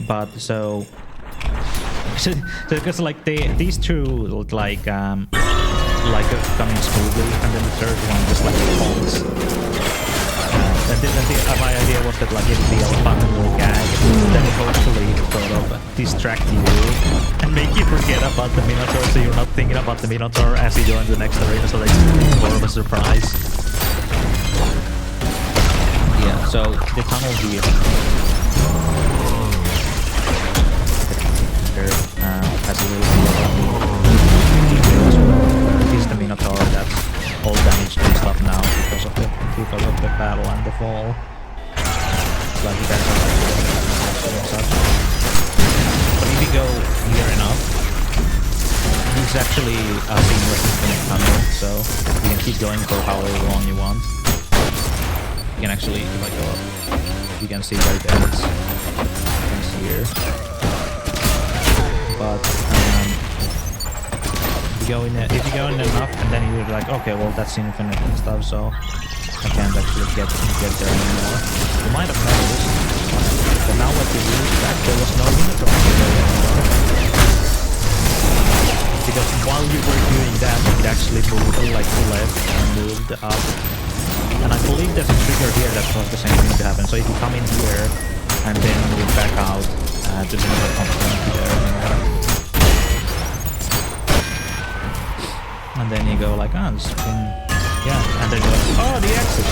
But so because like these two look like coming smoothly, and then the third one just like falls. And my idea was that like it would be a fun little gag, then hopefully sort of distract you and make you forget about the Minotaur, so you're not thinking about the Minotaur as you go in the next arena, so it's more of a surprise. Yeah, so the tunnel here has a little details. This is the Minotaur that's all damaged and stuff now because of the battle and the fall. Like you guys are like and such. But if you go near enough, he's actually a seamless infinite tunnel, so you can keep going for however long you want. You can actually like go up. You can see where it ends. You can see here. But if you go in enough, and then you're like, okay, well that's infinite and stuff, so I can't actually get there anymore. You might have noticed, but now what you use back, there was no Minotaur anymore. Because while you were doing that, it actually moved like left and moved up. And I believe there's a trigger here that caused the same thing to happen. So if you come in here and then move back out, the Minotaur comes there anymore. And then you go like, oh, this thing, yeah, and then you go, oh, the exit.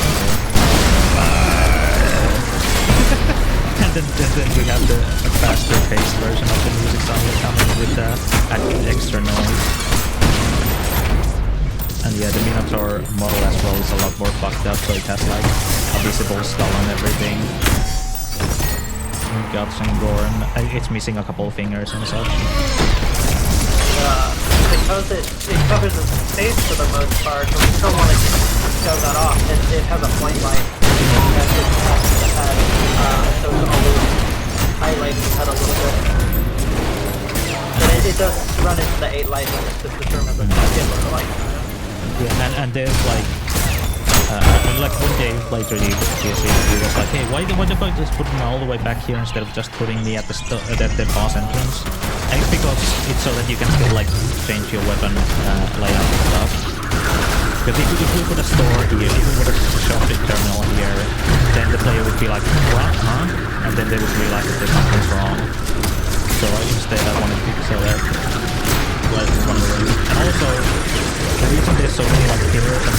And then we have the faster paced version of the music suddenly coming with extra noise. And yeah, the Minotaur model as well is a lot more fucked up, so it has like a visible skull and everything. Guts and gore, and it's missing a couple of fingers and such. Because it covers the space for the most part, but we still want to show that off. It has a point light that it has the head, so it's always highlighting the head a little bit. But it does run into the 8 light limit, because the term has a particular light. Yeah, and there's like one day later he was like, hey, why don't I just put me all the way back here instead of just putting me at the boss entrance? And it's because it's so that you can still like change your weapon layout and stuff. Because if we put a store here, if we put a shopping terminal here, then the player would be like, what, huh? And then they would realize that there's something's wrong. So instead I wanted to so that and also the reason there's so many like pillars and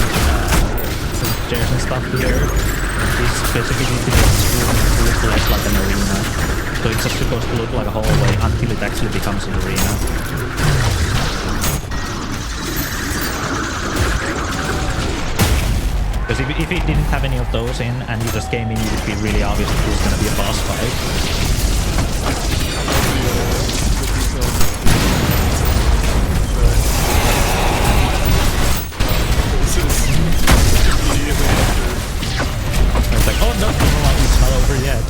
chairs and stuff here is specifically to make it look less like an arena. So it's just supposed to look like a hallway until it actually becomes an arena. Because if it didn't have any of those in and you just came in, it would be really obvious that there's going to be a boss fight. It's like, oh no, it's not over yet.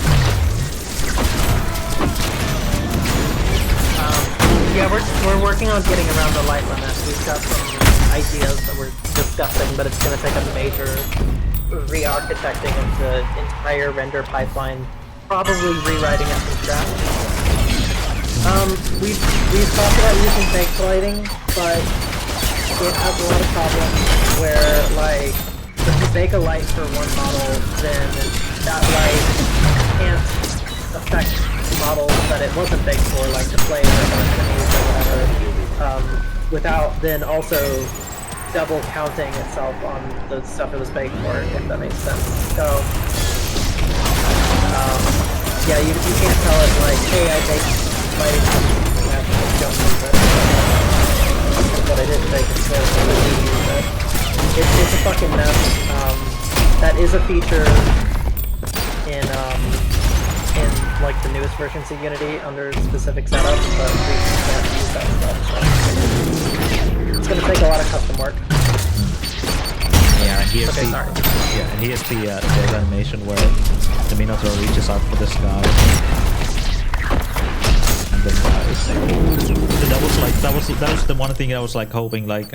Yeah, we're working on getting around the light limit. We've got some ideas that we're discussing, but it's going to take a major re-architecting of the entire render pipeline, probably rewriting it from scratch. We've talked about using baked lighting, but it has a lot of problems where, like, if you bake a light for one model, then that light can't affect models that it wasn't baked for, like the flames or enemies or whatever, without then also double counting itself on the stuff it was baked for, if that makes sense. So, yeah, you can't tell it like, hey, I baked lighting, don't use it. But I didn't bake it, so I didn't use it. It's a fucking mess. That is a feature in like the newest versions of Unity under specific setups, but we can't use that stuff. So it's gonna take a lot of custom work. Yeah, and here's the animation where the Minotaur reaches out for the sky and then dies. So that was the one thing I was like hoping like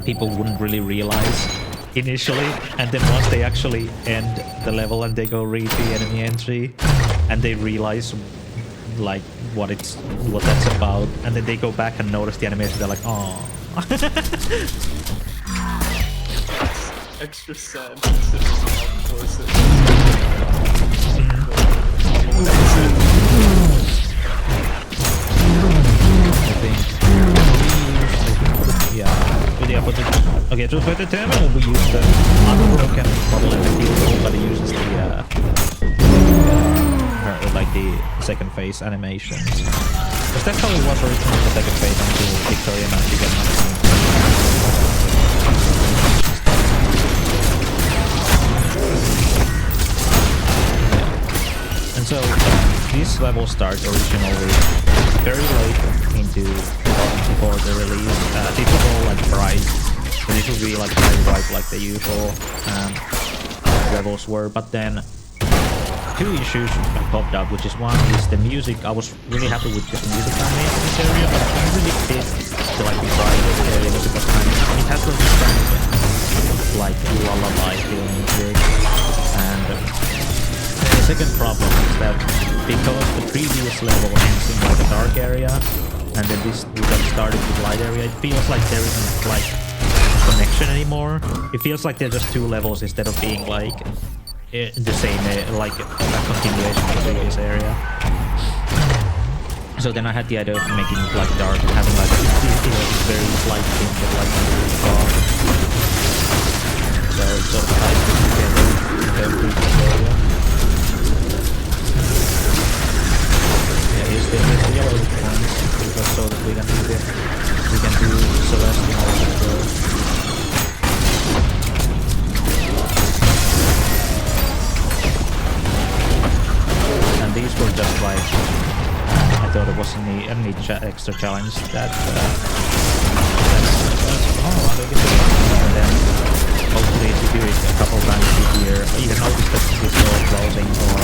people wouldn't really realize initially, and then once they actually end the level and they go read the enemy entry and they realize like what that's about, and then they go back and notice the animation. They're like, oh. Extra sad considering how close it Okay, so for the terminal we use the unbroken model and the field, but it uses the like the second phase animations. Because that's how it was originally, the second phase until Victoria managed to get nothing. And so this level starts originally very late into before the release. This was all like bright, so this would be like very bright like the usual levels were. But then two issues popped up, which is one is the music. I was really happy with the music I made in this area, but I really fit to like the bright area because it has like this kind of like lullaby feeling music. And the second problem is that because the previous level ends in like a dark area, and then this we got started with light area, it feels like there isn't like a connection anymore. It feels like they're just two levels instead of being like the same, like a continuation of the previous area. So then I had the idea of making it like dark, having like this very slight tinge of like dark. So it's sort of tied together in the previous area. Here's the yellow ones, because so that we can do Celestial as well. And these were just like I thought it was a neat extra challenge that oh, I don't get it. And then hopefully if you do it a couple times easier, you can notice that this door closing or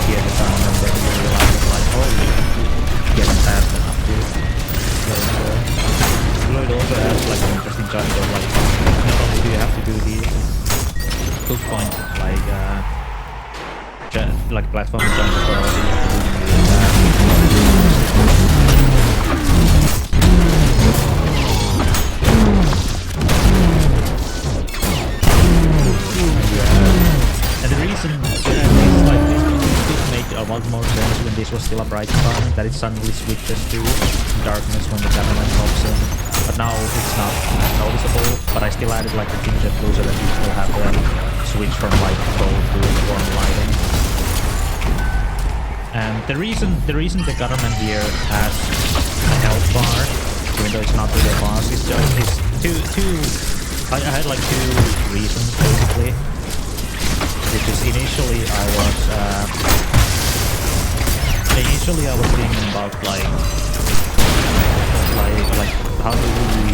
hear the sound and then you realize it's like, oh, you get fast enough to get in there. It also has like an interesting challenge of like, not only do you have to do the hook point, like platform jump, but also you have to do and the reason is like this make a lot more sense when this was still a bright environment, that it suddenly switches to darkness when the government pops in. But now it's not noticeable, but I still added like a tinge of blue so that you still have the switch from like gold to warm lighting. And the reason the government here has a health bar, even though it's not really a boss, is two. I had like two reasons basically. Which is initially I was thinking about like how do we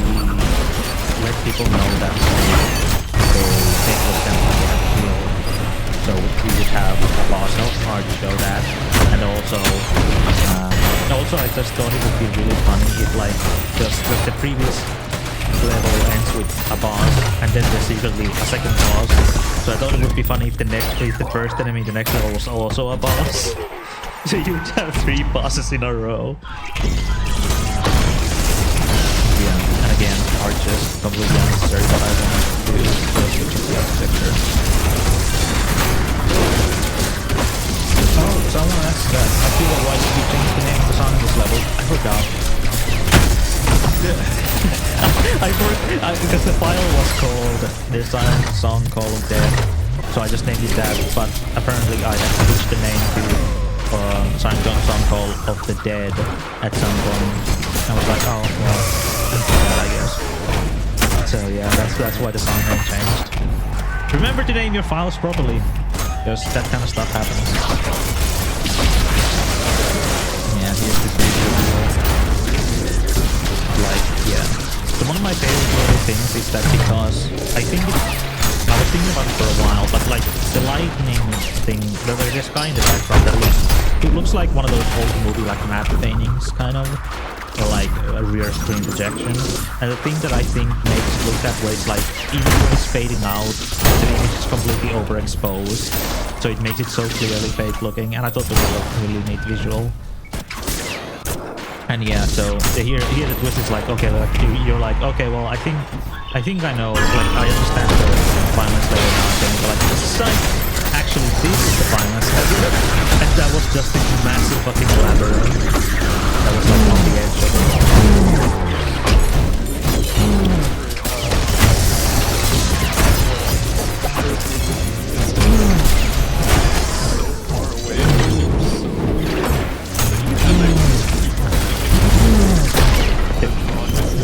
let people know that they take what them have killed. So we would have a boss health bar to show that, and also I just thought it would be really funny if like just the previous level ends with a boss and then there's secretly a second boss. So I thought it would be funny if the first enemy in the next level was also a boss. So you would have 3 bosses in a row. Yeah, and again, archers completely unnecessary, but I wanted to do switching the architecture. Oh, someone asked that. I feel like why did you change the name of the song in this level? I forgot. Because the file was called the song called Dead, so I just named it that. But apparently I had to switch the name to song called Of the Dead at some point. I was like, oh well, that's that I guess. So yeah, that's why the song name changed. Remember to name your files properly, because that kind of stuff happens. Yeah, here's this video. Like, yeah. So one of my favorite little things is that because I was thinking about it for a while, but like the lightning thing, there's this guy in the background that looks like one of those old movie like matte paintings kind of, or like a rear screen projection. And the thing that I think makes it look that way is like even when it's fading out, the image is completely overexposed. So it makes it so clearly fake looking, and I thought it was a really neat visual. And yeah, so here the twist is like, okay, like you're like, okay, well, I think I know, like I understand the violence layer now, and you're like, psych, actually this is the violence layer, and that was just a massive fucking labyrinth that was like on the edge of it.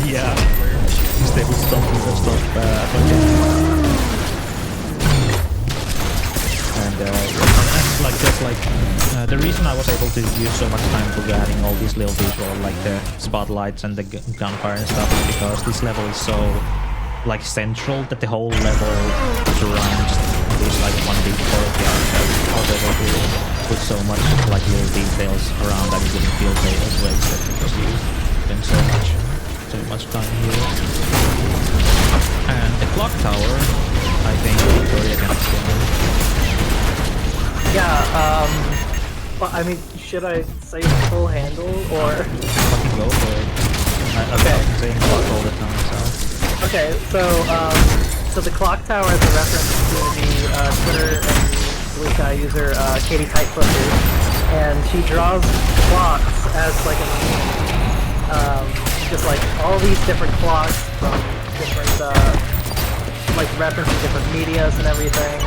Yeah, they would stop and stuff. And like just like the reason I was able to use so much time for adding all these little visual, like the spotlights and the gunfire and stuff, is because this level is so like central that the whole level surrounds this like one big courtyard. I was able to put so much like little details around that it didn't feel wasted because you spend so much time here. And the clock tower, I think Victoria can explain. Yeah, well, I mean, should I say the full handle, or? Fucking go for it. I've been saying clock all the time, so. Okay, so the clock tower is a reference to the Twitter and Blue Sky user Katie Tightfooter, and she draws clocks as like just like all these different clocks from different like referencing different medias and everything.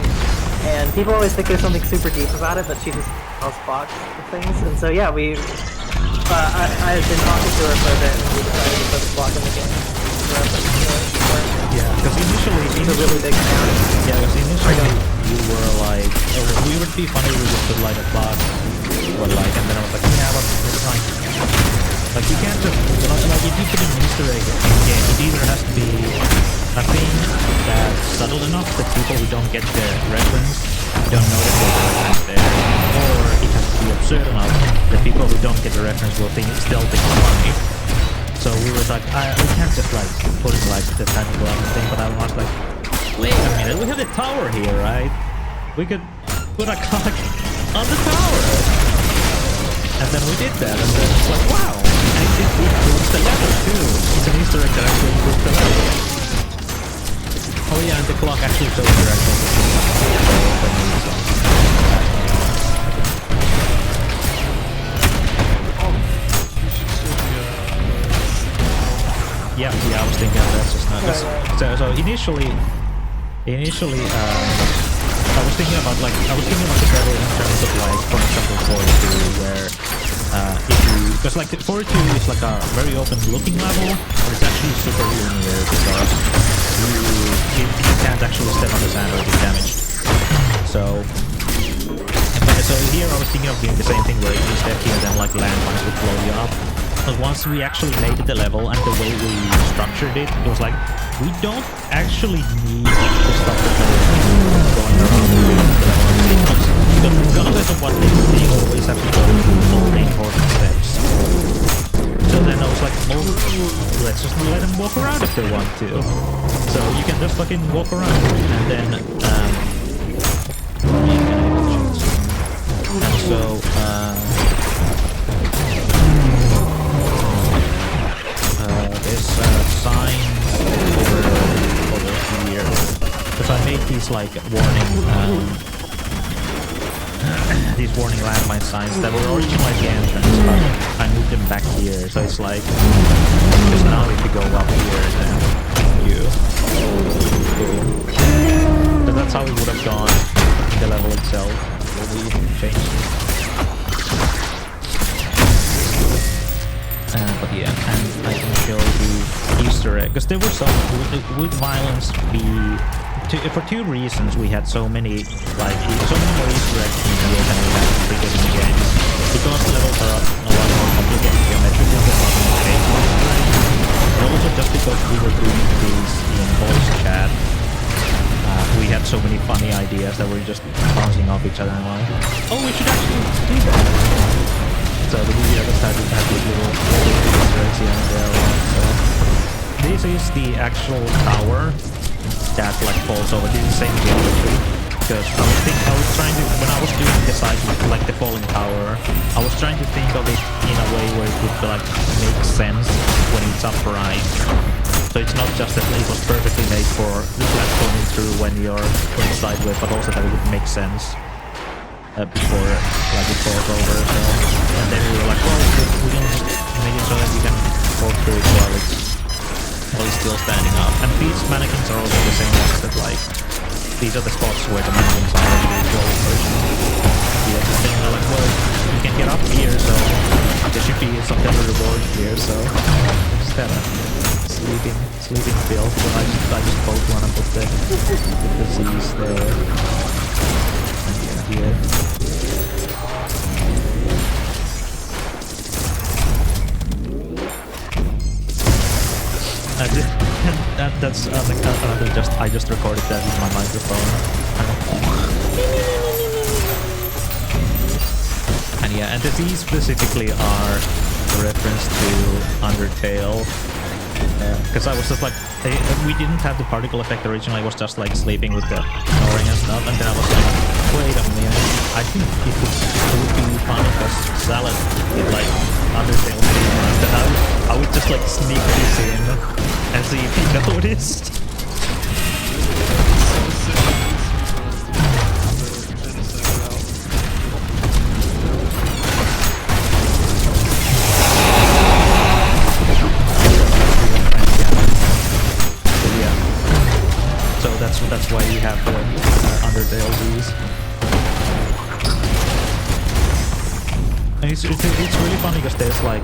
And people always think there's something super deep about it, but she just draws clocks and things. And so yeah, I had been talking to her for a bit, and we decided to put the clock in the game. Yeah, because initially she's a really big fan. Yeah, because initially you were like, we would be funny if we just put like a clock, but like, and then I was like, yeah, but it's fine. Like you can't just, like if you put an Easter egg in the game, it either has to be a thing that's subtle enough that people who don't get the reference don't know that there's a reference there, or it has to be absurd enough that people who don't get the reference will still think it's funny. So we were like, we can't just like put like the tiny glove thing, but I was like, wait a minute, we have the tower here, right? We could put a clock on the tower. And then we did that, and then it's like, wow, and it improves the level too. It's an Easter egg that actually improves the level. Oh yeah, and the clock actually shows directions. Yeah, I was thinking of that just now. So initially, I was thinking about the level in terms of like, for example, 4-2, where because like 4-2 is like a very open looking level, but it's actually super linear because you can't actually step on the sand or get damaged. So here I was thinking of doing the same thing where you step here, then like landmines would blow you up. But once we actually made the level and the way we structured it, it was like, we don't actually need to stop the player going around the level. Because regardless of what they do, they always have to go through all the important steps. So then I was like, well, let's just let them walk around if they want to. So you can just fucking walk around, and then, and so, there's signs over here. Because I made these like warning, these warning landmine signs that were originally at the entrance, but I moved them back here. So it's like, because now if you go up here, then you go. So that's how it would have gone in the level itself. We changed it. But yeah, and I can show you Easter egg, because there were some, would violence be, for two reasons we had so many, like, so many more Easter eggs in here than we had previous in the game. Because the levels are a lot more complicated geometrically than what we had, but also just because we were doing these in voice chat, we had so many funny ideas that were just bouncing off each other and like, oh, we should actually do that. So the video just had these little Easter here and there. So this is the actual tower that like falls over. This is the same geometry. because I was trying to, when I was doing the side, like the falling tower, I was trying to think of it in a way where it would like make sense when it's upright. So it's not just that it was perfectly made for the platforming through when you're going sideways, but also that it would make sense before like it falls over. So, and then we were like, well, we can make it so that you can fall through it while it's still standing up. And these mannequins are also the same ones that like, these are the spots where the mannequins are in the falling version. Yeah, and then we're like, well, you can get up here, so there should be some kind of reward here, so just had a sleeping build, so I just both want to put the Z's there. And here. That's I just recorded that with my microphone. And yeah, and the Z's specifically are a reference to Undertale. Because I was just like, we didn't have the particle effect originally, it was just like sleeping with the snoring and stuff, and then I was like, wait a minute, I think it would be fun because Salad did like Undertale theme, and I would just like sneak this in and see if he noticed. That's why you have the Undertale Z's. And it's really funny because there's like,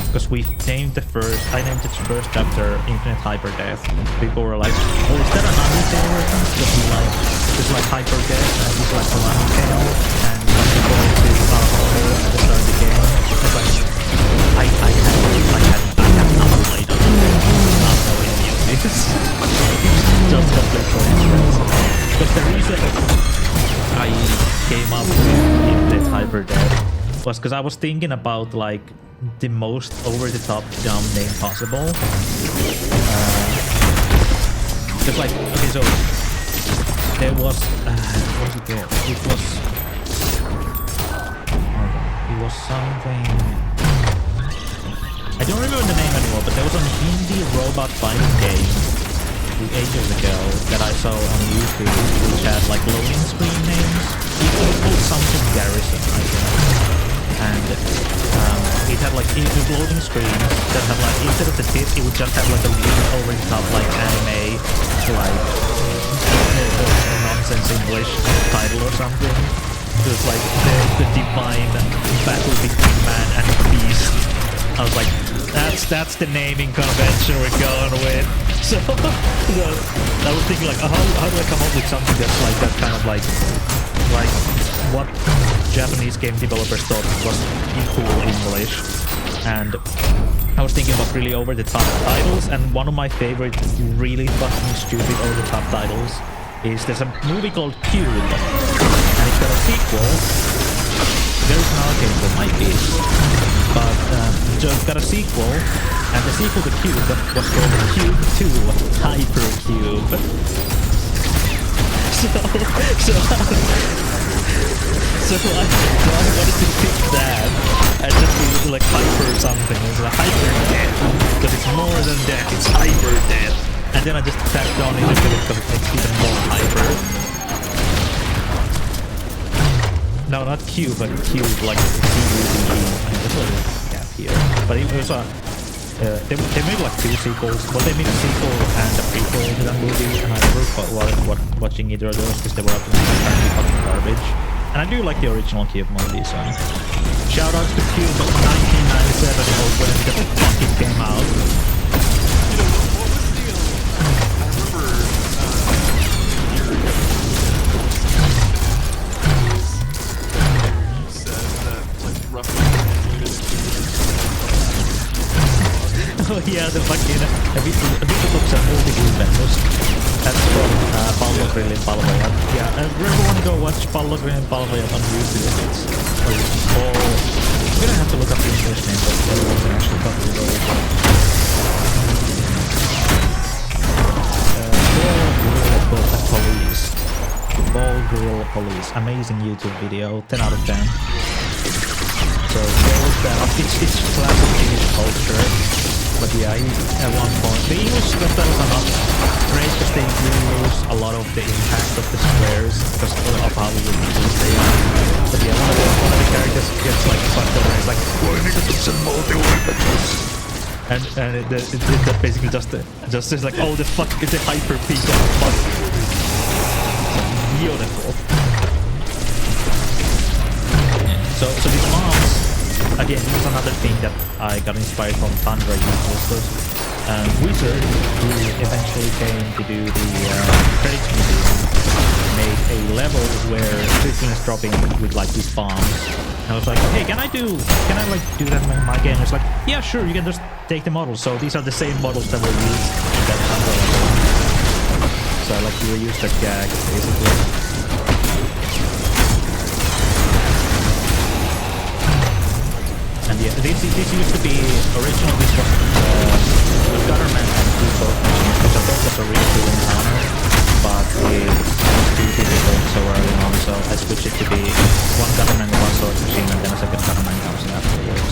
because we named I named the first chapter Infinite Hyper Death. People were like, oh, is that an Undertale reference? Because it's like Hyper Death and it's like a Undertale and you're going to at the start of the game. It's like, I have not played Undertale. Not knowing any of this. Just complete coincidence. Because the reason I came up with Infinite Hyper Death was because I was thinking about like the most over-the-top dumb name possible. Just like, okay, so there was what was it there? It was something. I don't remember the name anymore, but there was an indie robot fighting game ages ago that I saw on YouTube, which had like loading screen names. It was called something Garrison, I guess. And it had like loading screens that had like, instead of the tip, it would just have like a really over the top like anime, like nonsense English title or something. It was like the divine battle between man and beast. I was like, that's the naming convention we're going with. So I was thinking like, how do I come up with something that's like that kind of like what Japanese game developers thought was cool English. And I was thinking about really over-the-top titles, and one of my favorite really fucking stupid over-the-top titles is there's a movie called Cube, and it's got a sequel. There is an arcade, there might be, but it's got a sequel, and the sequel to Cube was called Cube 2 Hypercube. So I wanted to pick that and just be like hyper something. It's like hyper death, because it's more than death, it's hyper death. And then I just tapped on it because it's even more hyper. No, not Cube, but Cube, like C-U-B-E. There's a little gap here. But it was they made like 2 sequels. Well, they made a sequel and a prequel to that movie, and I never bothered watching either of those because they were apparently fucking garbage. And I do like the original Cube movie, so shoutouts to Cube 1997 when it fucking came out. Oh yeah, the fucking Vita looks at multi-game vendors. That's from Pallo Grill in Palvoja. Yeah, everyone go watch Pallo Grill in Palvoja on YouTube. It's all... I'm gonna have to look up the English name, but everyone can actually probably go. Ball Grill Real Police. Amazing YouTube video, 10 out of 10. So it's classic Finnish culture. But yeah, at one point, the English subtitles are not great because they lose a lot of the impact of the swears because of how ridiculous they are. But yeah, one of the characters gets like fucked over and it's like, and it basically just is like, oh, the fuck is a hyper peak of fuck. Beautiful. Yeah. So these moms, again, this is another thing that I got inspired from Thundra Universe. Wizard, who eventually came to do the credits museum, made a level where Tristan is dropping with like these bombs. And I was like, hey, can I like do that in my game? It's like, yeah, sure, you can just take the models. So these are the same models that were used in that Thundra level. So I like to reuse that gag, basically. And yeah, this used to be original. This was Gutterman and two both machines, which I thought was a really cool encounter, but it was too difficult so early on, so I switched it to be one Gutterman and one sword machine, and then a second Gutterman comes afterwards.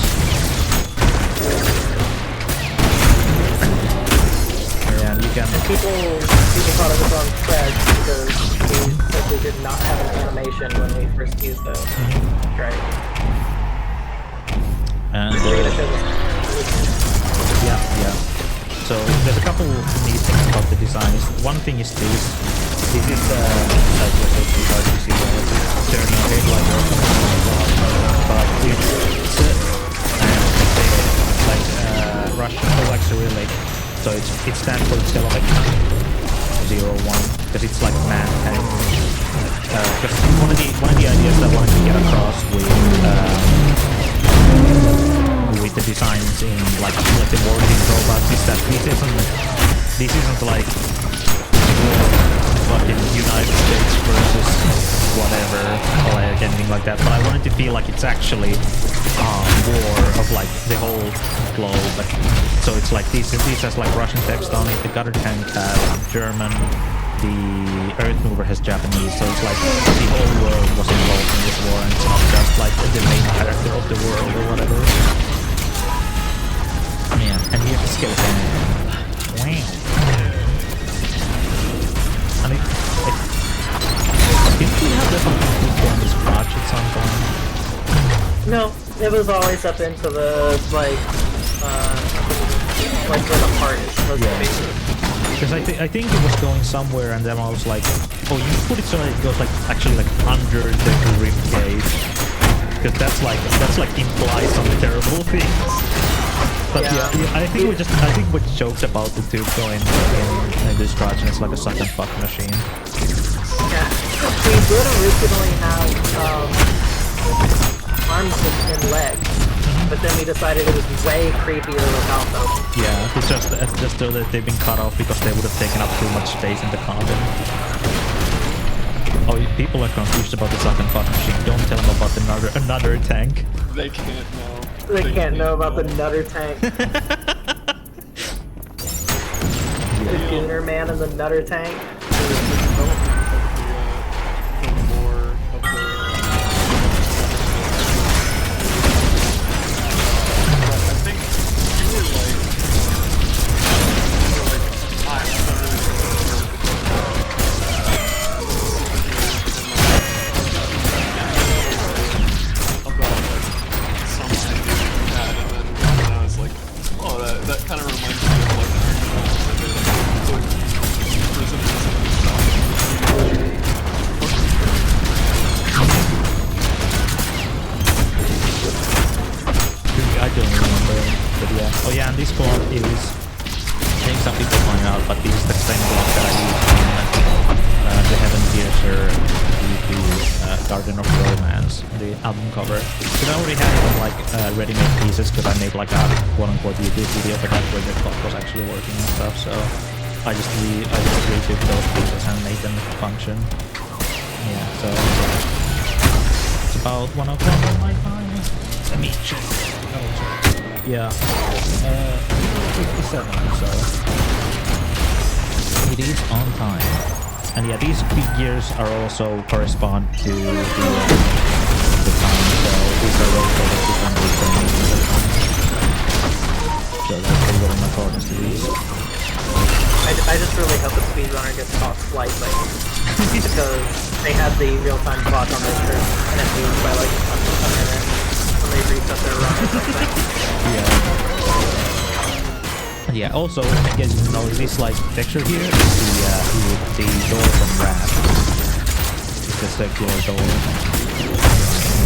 Yeah, and you can. And people thought it was on thread because we simply did not have an animation when we first used it. Right. And yeah. So there's a couple neat things about the design. One thing is this. This is like hard to see turning a headlight but it's Russian like Cyrillic. So it stands for Celovek 01 because it's like man tank. Because one of the ideas that I wanted to get across with the designs in like the working robots is that this isn't like fucking United States versus whatever or like anything like that, but I wanted to feel like it's actually war of like the whole globe. So it's like this has like Russian text on it, the gutter tank has German, the Earth Mover has Japanese, so it's like the whole world was involved in this war and it's not just like the main character of the world or whatever. Yeah, and here's the skeleton. Wow. And did we have that on this crotch at some point? No, it was always up into the like where the heart is supposed to be. Because I think it was going somewhere, and then I was like, oh, you put it so that it goes like actually like under the rib cage. Because that's like implies some terrible things. But yeah, I think we joked about the tube going in this crotch, and it's like a suck and fuck machine. Yeah, we did originally have arms and legs, but then we decided it was way creepier without them. Yeah, it's just so that they've been cut off because they would have taken up too much space in the coffin. Oh, people are confused about the suck and fuck machine. Don't tell them about another tank. They can't know. They can't know about the Nutter tank. The Gooner Man and the Nutter tank. Like a quote-unquote YouTube video, but that's where the clock was actually working and stuff, so I just retook those pieces and made them function. Yeah, so it's about 1 o'clock on my time. Let me check. Yeah, 57, so it is on time. And yeah, these figures are also correspond to the time, so these are also the different returning the time. So that's a little in accordance to these. I just really hope the speedrunner gets caught slightly. Because they had the real-time clock on their turn, and it moves by like a minute when they reset their run or something. Yeah, also, I guess you know, this like texture here is the door from Wrath. It's a circular door.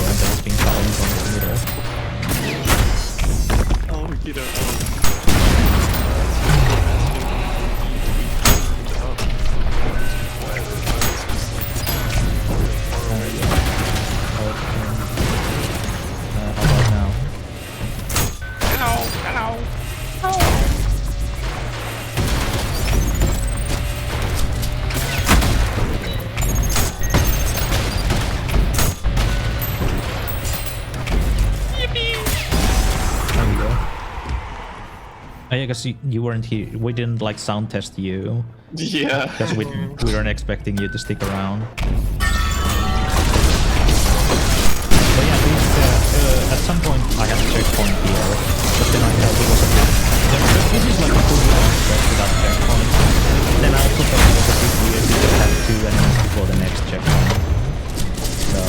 And that's been falling from the middle. Oh, you know, How about now? There we go. I guess you weren't here. We didn't like sound test you yeah. because we weren't expecting you to stick around. But yeah, at some point I had a checkpoint here, but then I felt it was a bit. This is like a full quest without checkpoint. Then I also thought it was a bit weird to just have 2 enemies before the next checkpoint. So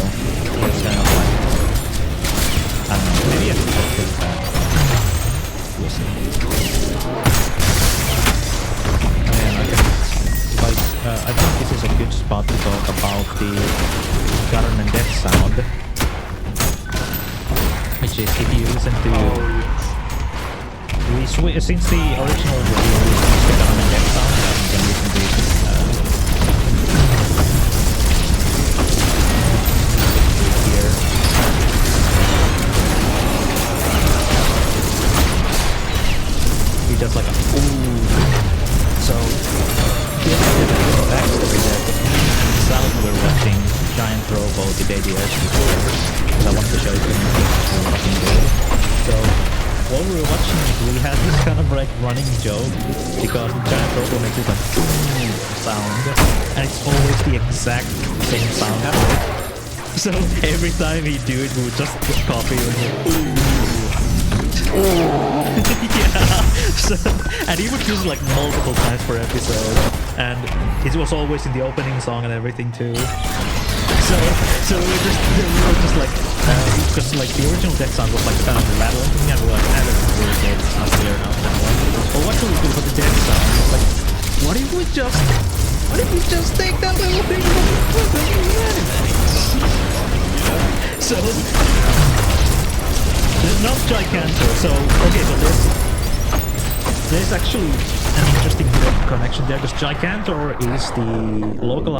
it's kind of like, I don't know, maybe I should just do that. We'll see. And I think this is a good spot to talk about the government death sound. Which is if you listen to... since the original review is the government death sound, you can listen to it. Here. He does like a ooh. So here's the backstory there. South we're watching Giant Robo the day the Earth before. Because I wanted to show you something fucking good. So while we were watching it, we had this kind of like running joke because Giant Robo makes this like ooh sound, and it's always the exact same sound. So every time he do it, we would just copy and ooh. Yeah. So, and he would use it like multiple times per episode, and it was always in the opening song and everything too. So we were just like, because like the original death sound was like kind of rattling thing, and we were like, everything's really dead, it's not clear now. But what do we do for the death sound? It's like, what if we just take that little thing and put it in the animations? So there's not Gigantor, so okay, so there's actually an interesting bit of connection there, because Gigantor is the local